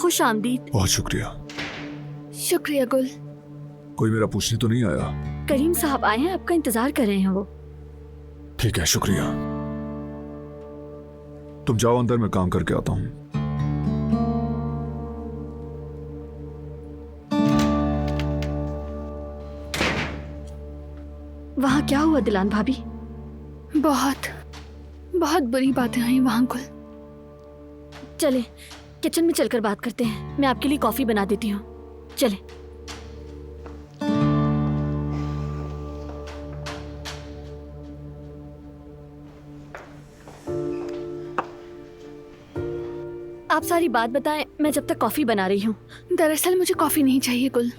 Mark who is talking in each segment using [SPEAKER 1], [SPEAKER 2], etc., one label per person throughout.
[SPEAKER 1] खुश आमदीद।
[SPEAKER 2] बहुत शुक्रिया।
[SPEAKER 3] शुक्रिया गुल।
[SPEAKER 2] कोई मेरा पूछने तो नहीं आया?
[SPEAKER 1] करीम साहब आए हैं, आपका इंतजार कर रहे हैं वो।
[SPEAKER 2] ठीक है, शुक्रिया। तुम जाओ अंदर, मैं काम करके आता हूँ।
[SPEAKER 1] वहाँ क्या हुआ दिलान भाभी?
[SPEAKER 3] बहुत बहुत बुरी बातें हुई वहाँ गुल।
[SPEAKER 1] चले किचन में चलकर बात करते हैं, मैं आपके लिए कॉफी बना देती हूँ। चले। आप सारी बात बताएं, मैं जब तक कॉफी बना रही हूँ।
[SPEAKER 3] दरअसल मुझे कॉफी नहीं चाहिए गुल,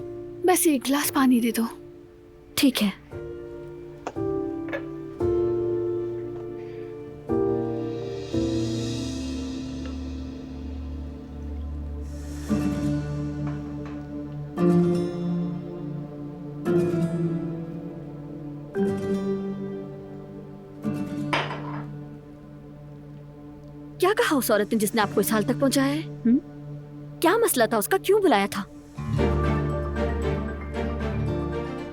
[SPEAKER 3] बस एक गिलास पानी दे दो।
[SPEAKER 1] ठीक है। क्या कहा उस औरत ने जिसने आपको इस हाल तक पहुंचाया है? क्या मसला था उसका, क्यों बुलाया था?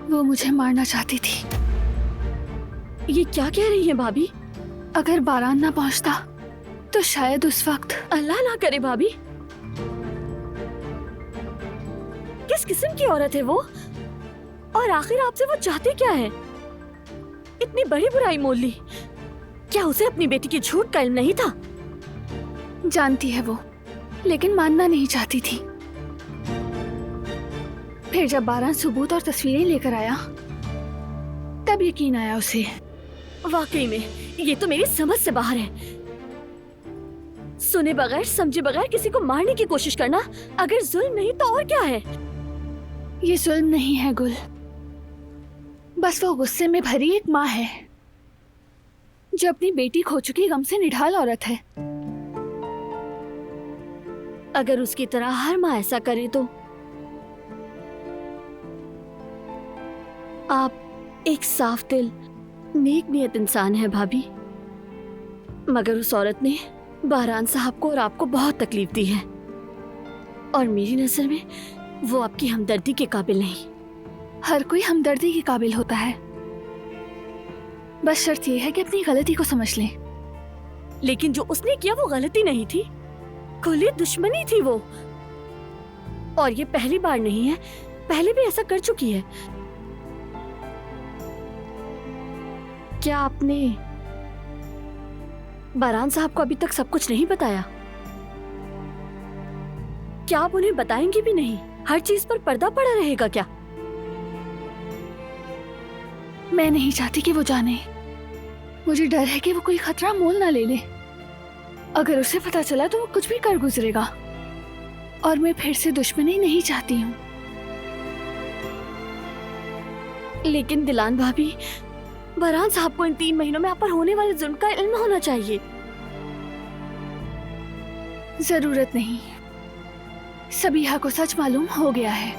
[SPEAKER 3] वो मुझे मारना चाहती थी।
[SPEAKER 1] ये क्या कह रही हैं भाभी?
[SPEAKER 3] अगर बारान ना पहुंचता तो शायद उस वक्त।
[SPEAKER 1] अल्लाह ना करे भाभी। किस किस्म की औरत है वो, और आखिर आपसे वो चाहते क्या है? इतनी बड़ी बुराई मोल ली। क्या उसे अपनी बेटी की झूठ का इल्म नहीं था?
[SPEAKER 3] जानती है वो, लेकिन मानना नहीं चाहती थी। फिर जब बारान सबूत और तस्वीरें लेकर आया तब यकीन आया उसे।
[SPEAKER 1] वाकई में ये तो मेरी समझ से बाहर है। सुने बगैर समझे बगैर किसी को मारने की कोशिश करना अगर जुल्म नहीं तो और क्या है?
[SPEAKER 3] ये जुल्म नहीं है गुल, बस वो गुस्से में भरी एक माँ है जो अपनी बेटी खो चुकी गम से निढाल औरत है।
[SPEAKER 1] अगर उसकी तरह हर माँ ऐसा करे तो आप एक साफ दिल नेक नियत इंसान है भाभी, मगर उस औरत ने बारान साहब को और आपको बहुत तकलीफ दी है, और मेरी नजर में वो आपकी हमदर्दी के काबिल नहीं।
[SPEAKER 3] हर कोई हमदर्दी के काबिल होता है, बस शर्त यह है कि अपनी गलती को समझ लें।
[SPEAKER 1] लेकिन जो उसने किया वो गलती नहीं थी, खुली दुश्मनी थी वो। और ये पहली बार नहीं है, पहले भी ऐसा कर चुकी है। क्या आपने बारान साहब को अभी तक सब कुछ नहीं बताया? क्या आप उन्हें बताएंगी भी नहीं? हर चीज पर पर्दा पड़ा रहेगा क्या?
[SPEAKER 3] मैं नहीं चाहती कि वो जाने। मुझे डर है कि वो कोई खतरा मोल ना ले ले। अगर उसे पता चला तो वो कुछ भी कर गुजरेगा, और मैं फिर से दुश्मनी नहीं चाहती हूँ।
[SPEAKER 1] लेकिन दिलान भाभी, बारान साहब को इन 3 महीनों में आप पर होने वाले जुल्म का इल्म होना चाहिए।
[SPEAKER 3] जरूरत नहीं, सबीहा को सच मालूम हो गया है।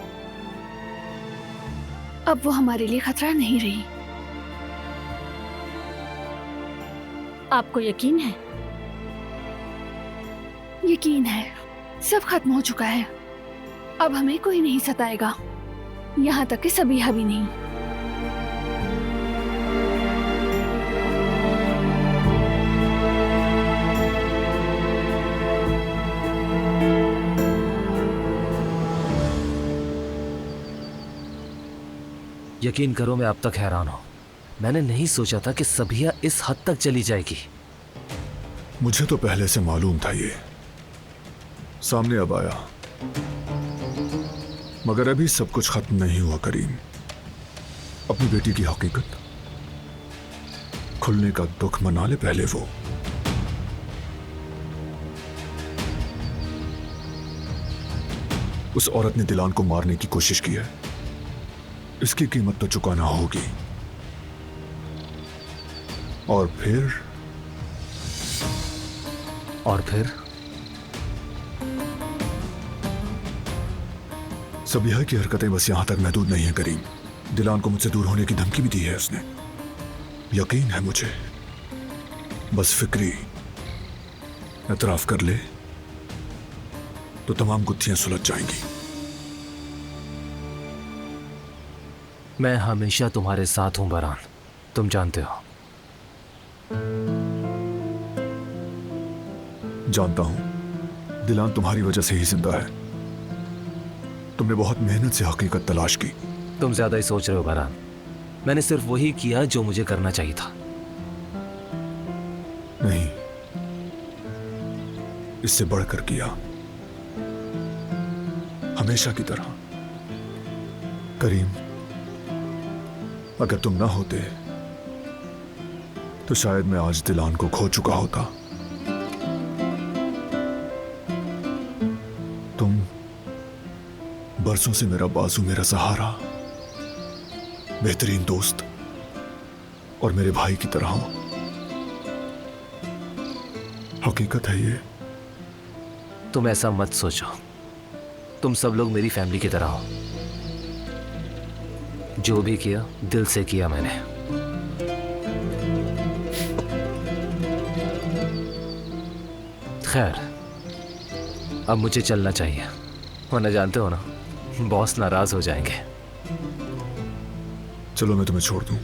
[SPEAKER 3] अब वो हमारे लिए खतरा नहीं रही।
[SPEAKER 1] आपको यकीन है?
[SPEAKER 3] यकीन है, सब खत्म हो चुका है। अब हमें कोई नहीं सताएगा, यहाँ तक कि सबीहा भी नहीं।
[SPEAKER 4] यकीन करो, मैं अब तक हैरान हूं। मैंने नहीं सोचा था कि सबिया इस हद तक चली जाएगी।
[SPEAKER 2] मुझे तो पहले से मालूम था, ये सामने अब आया। मगर अभी सब कुछ खत्म नहीं हुआ करीम। अपनी बेटी की हकीकत खुलने का दुख मना ले पहले वो। उस औरत ने दिलान को मारने की कोशिश की है, इसकी कीमत तो चुकाना होगी। और फिर सबीहा की हरकतें बस यहां तक महदूद नहीं है करीम। दिलान को मुझसे दूर होने की धमकी भी दी है उसने। यकीन है मुझे, बस फिक्री एतराफ कर ले तो तमाम गुत्थियां सुलझ जाएंगी।
[SPEAKER 4] मैं हमेशा तुम्हारे साथ हूं बरहान, तुम जानते हो।
[SPEAKER 2] जानता हूं, दिलान तुम्हारी वजह से ही जिंदा है। तुमने बहुत मेहनत से हकीकत तलाश की।
[SPEAKER 4] तुम ज्यादा ही सोच रहे हो बरहान। मैंने सिर्फ वही किया जो मुझे करना चाहिए था।
[SPEAKER 2] नहीं, इससे बढ़कर किया, हमेशा की तरह। करीम, अगर तुम ना होते तो शायद मैं आज दिलान को खो चुका होता। तुम बरसों से मेरा बाजू, मेरा सहारा, बेहतरीन दोस्त और मेरे भाई की तरह हो। हकीकत है ये।
[SPEAKER 4] तुम ऐसा मत सोचो, तुम सब लोग मेरी फैमिली की तरह हो। जो भी किया दिल से किया मैंने। खैर, अब मुझे चलना चाहिए, वरना जानते हो ना, बॉस नाराज हो जाएंगे।
[SPEAKER 2] चलो मैं तुम्हें छोड़ दूं।